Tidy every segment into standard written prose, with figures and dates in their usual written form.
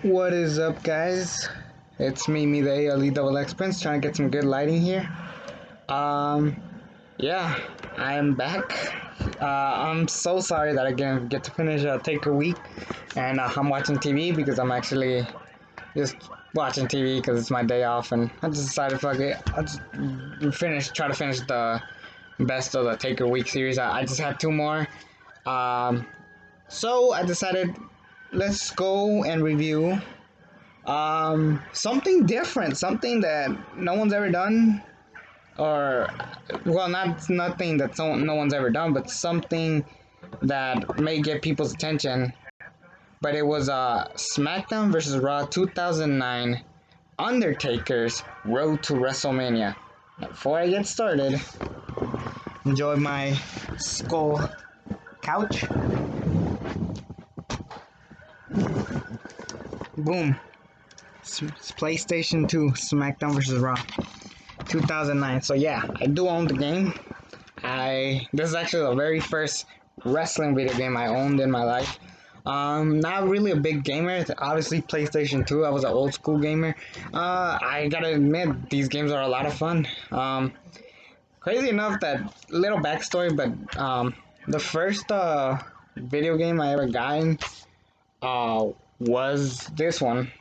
What is up, guys? It's me, the ALE Double X Prince, trying to get some good lighting here. Um, yeah, I am back. I'm so sorry that I didn't get to finish Taker Week, and I'm watching TV because I'm actually just watching TV because it's my day off, and I just decided, fuck it, I'll just try to finish the best of the Taker Week series. I just had two more. Um, so I decided let's go and review something different, something that no one's ever done, or well, not nothing that no one's ever done, but something that may get people's attention. But it was SmackDown versus Raw 2009, Undertaker's Road to WrestleMania. Before I get started, enjoy my skull couch. Boom. It's PlayStation 2, SmackDown vs. Raw, 2009. So yeah, I do own the game. This is actually the very first wrestling video game I owned in my life. Not really a big gamer. Obviously, PlayStation 2. I was an old school gamer. I gotta admit, these games are a lot of fun. Crazy enough, that little backstory, but the first video game I ever got was this one.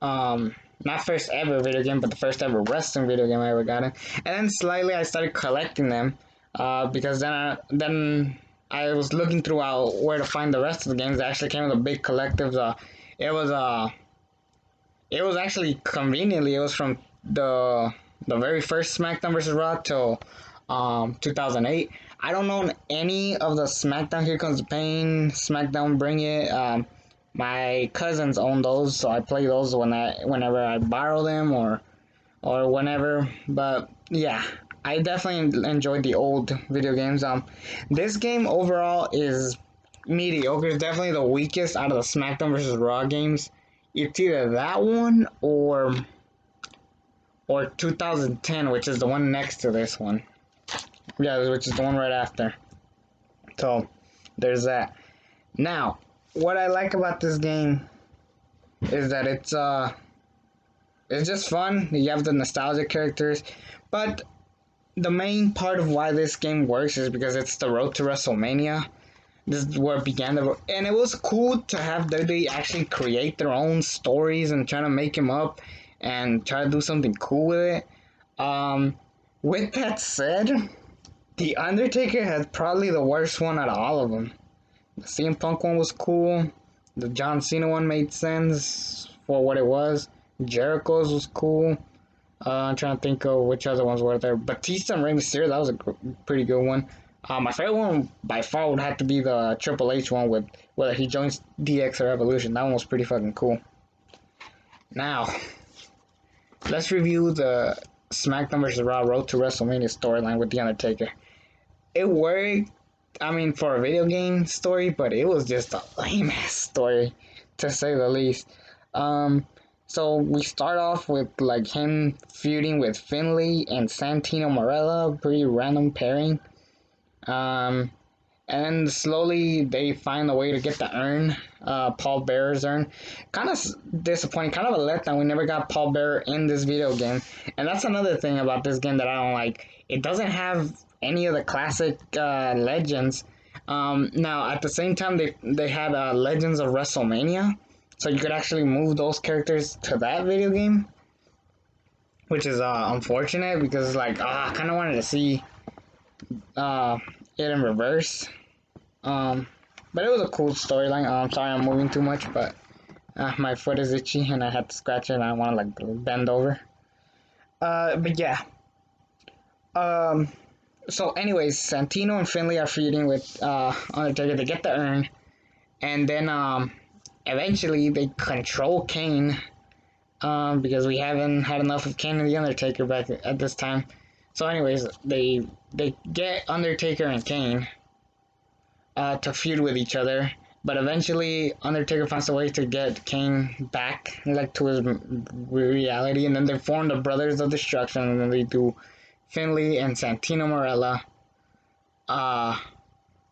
Not first ever video game, but the first ever wrestling video game I ever got in. And then slightly I started collecting them, because then I was looking throughout where to find the rest of the games. I actually came with a big collective. It was it was actually conveniently, it was from the very first SmackDown vs. Raw till 2008. I don't own any of the SmackDown Here Comes the Pain, SmackDown Bring It. My cousins own those, so I play those whenever I borrow them or whenever. But yeah, I definitely enjoyed the old video games. This game overall is mediocre. It's definitely the weakest out of the SmackDown vs. Raw games. It's either that one or 2010, which is the one next to this one. Yeah, which is the one right after. So there's that. Now, what I like about this game is that it's just fun. You have the nostalgic characters, but the main part of why this game works is because it's the road to WrestleMania. This is where it began, and it was cool to have WWE actually create their own stories and try to make them up and try to do something cool with it. With that said, the Undertaker has probably the worst one out of all of them. The CM Punk one was cool. The John Cena one made sense for what it was. Jericho's was cool. I'm trying to think of which other ones were there. Batista and Rey Mysterio, that was a pretty good one. My favorite one by far would have to be the Triple H one with whether he joins DX or Evolution. That one was pretty fucking cool. Now, let's review the SmackDown vs. Raw Road to WrestleMania storyline with The Undertaker. It worked, I mean, for a video game story, but it was just a lame-ass story, to say the least. So we start off with, like, him feuding with Finlay and Santino Marella, pretty random pairing. And slowly they find a way to get the urn, Paul Bearer's urn. Kind of disappointing, kind of a letdown. We never got Paul Bearer in this video game. And that's another thing about this game that I don't like. It doesn't have any of the classic legends. Now, at the same time, they had Legends of WrestleMania. So you could actually move those characters to that video game. Which is unfortunate because, like, I kind of wanted to see it in reverse. But it was a cool storyline. I'm sorry I'm moving too much, but my foot is itchy and I had to scratch it and I want to, like, bend over. But yeah. So anyways, Santino and Finlay are feuding with Undertaker to get the urn. And then eventually they control Kane. Because we haven't had enough of Kane and the Undertaker back at this time. So anyways, they get Undertaker and Kane to feud with each other, but eventually Undertaker finds a way to get Kane back, like, to his reality, and then they form the Brothers of Destruction, and then they do Finlay and Santino Marella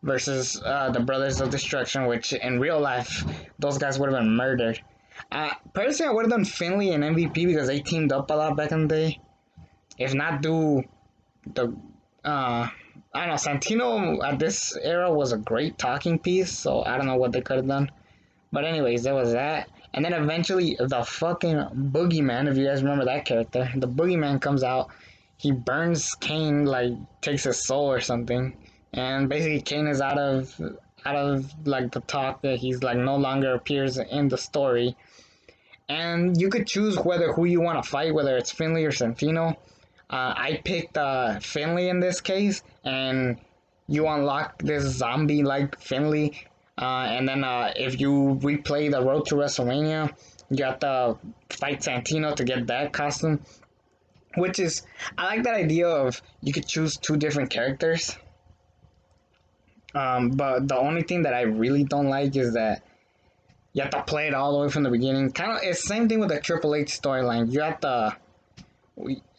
versus the Brothers of Destruction, which in real life those guys would have been murdered. Personally, I would have done Finley and MVP because they teamed up a lot back in the day. If not, do the I don't know. Santino at this era was a great talking piece, so I don't know what they could have done. But anyways, there was that. And then eventually the fucking boogeyman, if you guys remember that character, the boogeyman comes out. He burns Kane, like takes his soul or something. And basically Kane is out of like the talk that he's like no longer appears in the story. And you could choose whether who you want to fight, whether it's Finley or Santino. I picked Finley in this case, and you unlock this zombie like Finley. And then if you replay the Road to WrestleMania, you have to fight Santino to get that costume. Which is, I like that idea of you could choose two different characters. But the only thing that I really don't like is that you have to play it all the way from the beginning. Kind of, it's the same thing with the Triple H storyline. You have to.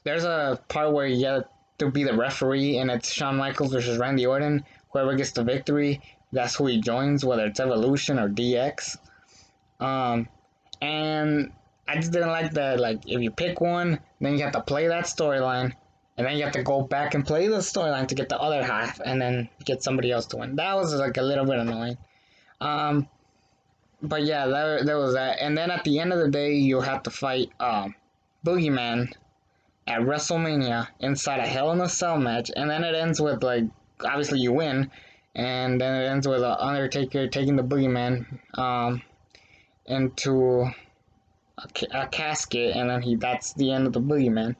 There's a part where you have to be the referee, and it's Shawn Michaels versus Randy Orton. Whoever gets the victory, that's who he joins, whether it's Evolution or DX. And I just didn't like that. Like, if you pick one, then you have to play that storyline, and then you have to go back and play the storyline to get the other half, and then get somebody else to win. That was like a little bit annoying. Um, but yeah, there was that. And then at the end of the day, you have to fight Boogeyman at WrestleMania inside a Hell in a Cell match, and then it ends with like obviously you win, and then it ends with Undertaker taking the Boogeyman into a casket, and then that's the end of the Boogeyman.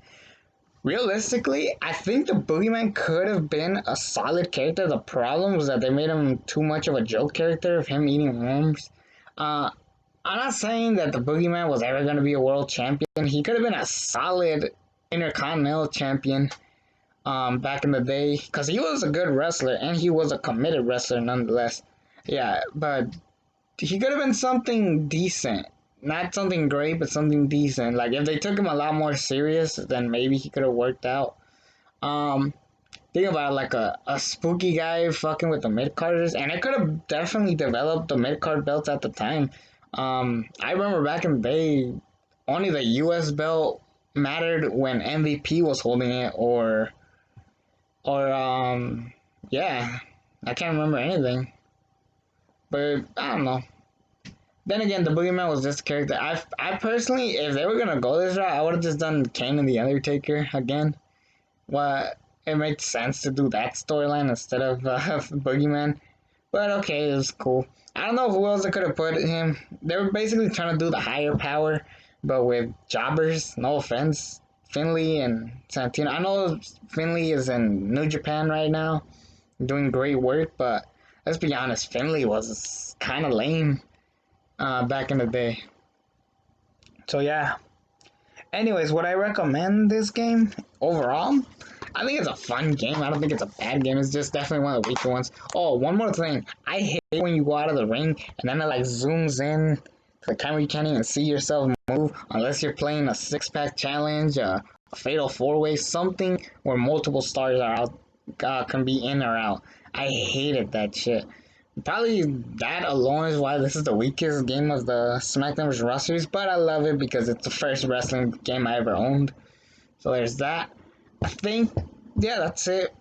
Realistically, I think the Boogeyman could have been a solid character. The problem was that they made him too much of a joke character of him eating worms. Uh, I'm not saying that the Boogeyman was ever going to be a world champion. He could have been a solid Intercontinental champion back in the day because he was a good wrestler and he was a committed wrestler nonetheless. Yeah, but he could have been something decent. Not something great, but something decent. Like, if they took him a lot more serious, then maybe he could have worked out. Um, think about it, like a spooky guy fucking with the mid-carders, and it could have definitely developed the mid-card belts at the time. I remember back in the day, only the U.S. belt mattered when MVP was holding it, or yeah, I can't remember anything. But I don't know. Then again, the Boogeyman was this character. I personally, if they were gonna go this route, I would have just done Kane and the Undertaker again. Well, it makes sense to do that storyline instead of Boogeyman. But okay, it was cool. I don't know who else I could have put him. They were basically trying to do the higher power, but with jobbers. No offense, Finley and Santino. I know Finley is in New Japan right now, doing great work, but let's be honest, Finley was kind of lame back in the day. So yeah. Anyways, would I recommend this game overall? I think it's a fun game. I don't think it's a bad game. It's just definitely one of the weaker ones. Oh, one more thing. I hate when you go out of the ring and then it like zooms in to the camera. You can't even see yourself move unless you're playing a six-pack challenge, a fatal four-way, something where multiple stars are out, can be in or out. I hated that shit. Probably that alone is why this is the weakest game of the SmackDown vs. Raw series, but I love it because it's the first wrestling game I ever owned. So there's that. I think, yeah, that's it.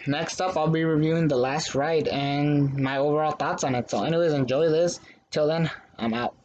Next up, I'll be reviewing The Last Ride and my overall thoughts on it. So anyways, enjoy this. Till then, I'm out.